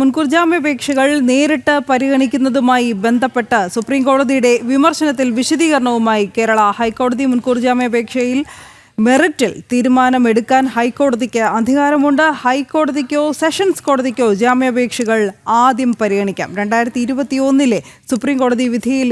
മുൻകൂർ ജാമ്യാപേക്ഷകൾ നേരിട്ട് പരിഗണിക്കുന്നതുമായി ബന്ധപ്പെട്ട് സുപ്രീം കോടതിയുടെ വിമർശനത്തിൽ വിശദീകരണവുമായി കേരള ഹൈക്കോടതി. മുൻകൂർ ജാമ്യാപേക്ഷയിൽ മെറിറ്റിൽ തീരുമാനമെടുക്കാൻ ഹൈക്കോടതിക്ക് അധികാരമുണ്ട്. ഹൈക്കോടതിക്കോ സെഷൻസ് കോടതിക്കോ ജാമ്യാപേക്ഷകൾ ആദ്യം പരിഗണിക്കാം. 2021 സുപ്രീം കോടതി വിധിയിൽ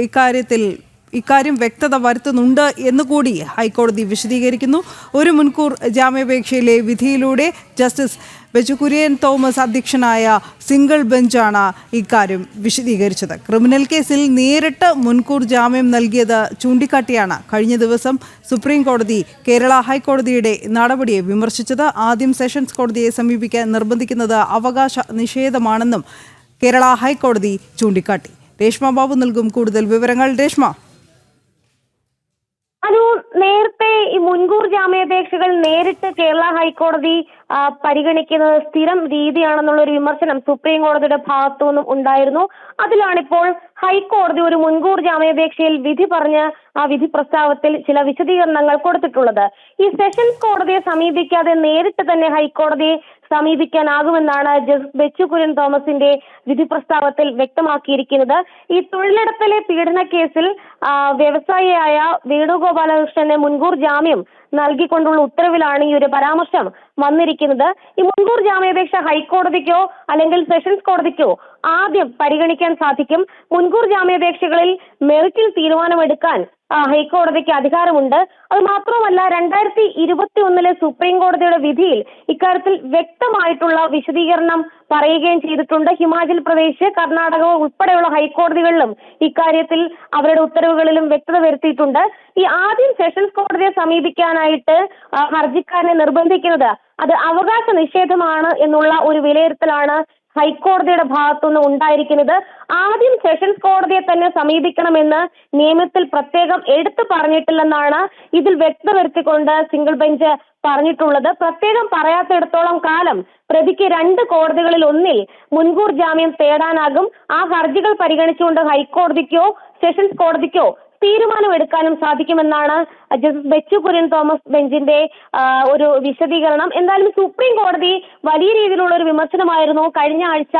ഇക്കാര്യം വ്യക്തത വരുത്തുന്നുണ്ട് എന്നുകൂടി ഹൈക്കോടതി വിശദീകരിക്കുന്നു. ഒരു മുൻകൂർ ജാമ്യാപേക്ഷയിലെ വിധിയിലൂടെ ജസ്റ്റിസ് ബെച്ചുകുര്യൻ തോമസ് അധ്യക്ഷനായ സിംഗിൾ ബെഞ്ചാണ് ഇക്കാര്യം വിശദീകരിച്ചത്. ക്രിമിനൽ കേസിൽ നേരിട്ട് മുൻകൂർ ജാമ്യം നൽകിയത് ചൂണ്ടിക്കാട്ടിയാണ് കഴിഞ്ഞ ദിവസം സുപ്രീം കോടതി കേരള ഹൈക്കോടതിയുടെ നടപടിയെ വിമർശിച്ചത്. ആദ്യം സെഷൻസ് കോടതിയെ സമീപിക്കാൻ നിർബന്ധിക്കുന്നത് അവകാശ നിഷേധമാണെന്നും കേരള ഹൈക്കോടതി ചൂണ്ടിക്കാട്ടി. രേഷ്മ ബാബു നൽകും കൂടുതൽ വിവരങ്ങൾ. രേഷ്മ, നേരത്തെ ഈ മുൻകൂർ ജാമ്യാപേക്ഷകൾ നേരിട്ട് കേരള ഹൈക്കോടതി പരിഗണിക്കുന്നത് സ്ഥിരം രീതിയാണെന്നുള്ള ഒരു വിമർശനം സുപ്രീം കോടതിയുടെ ഭാഗത്തു നിന്നും ഉണ്ടായിരുന്നു. അതിലാണിപ്പോൾ ഹൈക്കോടതി ഒരു മുൻകൂർ ജാമ്യാപേക്ഷയിൽ വിധി പറഞ്ഞ് ആ വിധി പ്രസ്താവത്തിൽ ചില വിശദീകരണങ്ങൾ കൊടുത്തിട്ടുള്ളത്. ഈ സെഷൻസ് കോടതിയെ സമീപിക്കാതെ നേരിട്ട് തന്നെ ഹൈക്കോടതിയെ സമീപിക്കാനാകുമെന്നാണ് ജസ്റ്റിസ് ബെച്ചുകുര്യൻ തോമസിന്റെ വിധി പ്രസ്താവത്തിൽ വ്യക്തമാക്കിയിരിക്കുന്നത്. ഈ തൊഴിലിടത്തിലെ പീഡന കേസിൽ വ്യവസായിയായ വേണുഗോപാലകൃഷ്ണന് മുൻകൂർ ജാമ്യം നൽകിക്കൊണ്ടുള്ള ഉത്തരവിലാണ് ഈ ഒരു പരാമർശം വന്നിരിക്കുന്നത്. ഈ മുൻകൂർ ജാമ്യാപേക്ഷ ഹൈക്കോടതിക്കോ അല്ലെങ്കിൽ സെഷൻസ് കോടതിക്കോ ആദ്യം പരിഗണിക്കാൻ സാധിക്കും. മുൻകൂർ ജാമ്യാപേക്ഷകളിൽ മെറിറ്റിൽ തീരുമാനമെടുക്കാൻ ഹൈക്കോടതിക്ക് അധികാരമുണ്ട്. അത് മാത്രമല്ല 2021 സുപ്രീം കോടതിയുടെ വിധിയിൽ ഇക്കാര്യത്തിൽ വ്യക്തമായിട്ടുള്ള വിശദീകരണം പറയുകയും ചെയ്തിട്ടുണ്ട്. ഹിമാചൽ പ്രദേശ്, കർണാടക ഉൾപ്പെടെയുള്ള ഹൈക്കോടതികളിലും ഇക്കാര്യത്തിൽ അവരുടെ ഉത്തരവുകളിലും വ്യക്തത വരുത്തിയിട്ടുണ്ട്. ഈ ആദ്യം സെഷൻസ് കോടതിയെ സമീപിക്കാനായിട്ട് ഹർജിക്കാരനെ നിർബന്ധിക്കുന്നത് അത് അവകാശ നിഷേധമാണ് എന്നുള്ള ഒരു വിലയിരുത്തലാണ് ഹൈക്കോടതിയുടെ ഭാഗത്തുനിന്ന് ഉണ്ടായിരിക്കുന്നത്. ആദ്യം സെഷൻസ് കോടതിയെ തന്നെ സമീപിക്കണമെന്ന് നിയമത്തിൽ പ്രത്യേകം എടുത്തു പറഞ്ഞിട്ടില്ലെന്നാണ് ഇതിൽ വ്യക്തത വരുത്തിക്കൊണ്ട് സിംഗിൾ ബെഞ്ച് പറഞ്ഞിട്ടുള്ളത്. പ്രത്യേകം പറയാത്തിടത്തോളം കാലം പ്രതിക്ക് 2 കോടതികളിൽ ഒന്നിൽ മുൻകൂർ ജാമ്യം തേടാനാകും. ആ ഹർജികൾ പരിഗണിച്ചുകൊണ്ട് ഹൈക്കോടതിക്കോ സെഷൻസ് കോടതിക്കോ തീരുമാനമെടുക്കാനും സാധിക്കുമെന്നാണ് ജസ്റ്റിസ് ബെച്ചുകുര്യൻ തോമസ് ബെഞ്ചിന്റെ ഒരു വിശദീകരണം. എന്തായാലും സുപ്രീം കോടതി വലിയ രീതിയിലുള്ള ഒരു വിമർശനമായിരുന്നു കഴിഞ്ഞ ആഴ്ച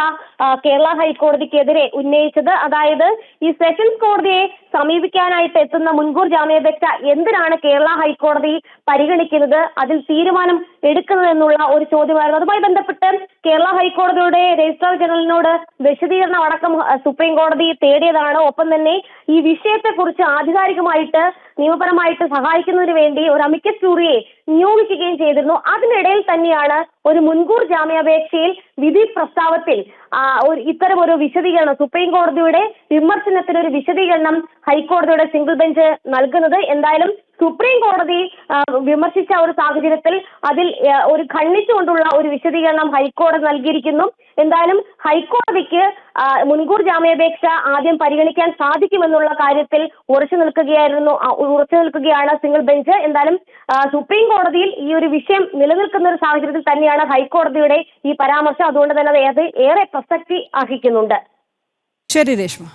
കേരള ഹൈക്കോടതിക്കെതിരെ ഉന്നയിച്ചത്. അതായത് ഈ സെഷൻസ് കോടതിയെ സമീപിക്കാനായിട്ട് എത്തുന്ന മുൻകൂർ ജാമ്യാപേക്ഷ എന്തിനാണ് കേരള ഹൈക്കോടതി പരിഗണിക്കുന്നത്, അതിൽ തീരുമാനം എടുക്കുന്നത് എന്നുള്ള ഒരു ചോദ്യമായിരുന്നു. അതുമായി ബന്ധപ്പെട്ട് കേരള ഹൈക്കോടതിയുടെ രജിസ്ട്രാർ ജനറലിനോട് വിശദീകരണം അടക്കം സുപ്രീം കോടതി തേടിയതാണ്. ഒപ്പം തന്നെ ഈ വിഷയത്തെക്കുറിച്ച് ആധികാരികമായിട്ട് നിയമപരമായിട്ട് സഹായിക്കുന്നതിന് വേണ്ടി ഒരു അമിക്കസ് ക്യൂറിയെ നിയോഗിക്കുകയും ചെയ്തിരുന്നു. അതിനിടയിൽ തന്നെയാണ് ഒരു മുൻകൂർ ജാമ്യാപേക്ഷയിൽ വിധി പ്രസ്താവത്തിൽ ഇത്തരം ഒരു വിശദീകരണം, സുപ്രീം കോടതിയുടെ വിമർശനത്തിന് ഒരു വിശദീകരണം ഹൈക്കോടതിയുടെ സിംഗിൾ ബെഞ്ച് നൽകുന്നത്. എന്തായാലും സുപ്രീം കോടതി വിമർശിച്ച ഒരു സാഹചര്യത്തിൽ അതിൽ ഒരു ഖണ്ഡിച്ചുകൊണ്ടുള്ള ഒരു വിശദീകരണം ഹൈക്കോടതി നൽകിയിരിക്കുന്നു. എന്തായാലും ഹൈക്കോടതിക്ക് മുൻകൂർ ജാമ്യാപേക്ഷ ആദ്യം പരിഗണിക്കാൻ സാധിക്കുമെന്നുള്ള കാര്യത്തിൽ ഉറച്ചു നിൽക്കുകയാണ് സിംഗിൾ ബെഞ്ച്. എന്തായാലും സുപ്രീം കോടതിയിൽ ഈ ഒരു വിഷയം നിലനിൽക്കുന്ന ഒരു സാഹചര്യത്തിൽ തന്നെയാണ് ഹൈക്കോടതിയുടെ ഈ പരാമർശം. അതുകൊണ്ട് തന്നെ അത് ഏറെ പ്രസക്തി അർഹിക്കുന്നുണ്ട്. ശരി രേഷ്മ.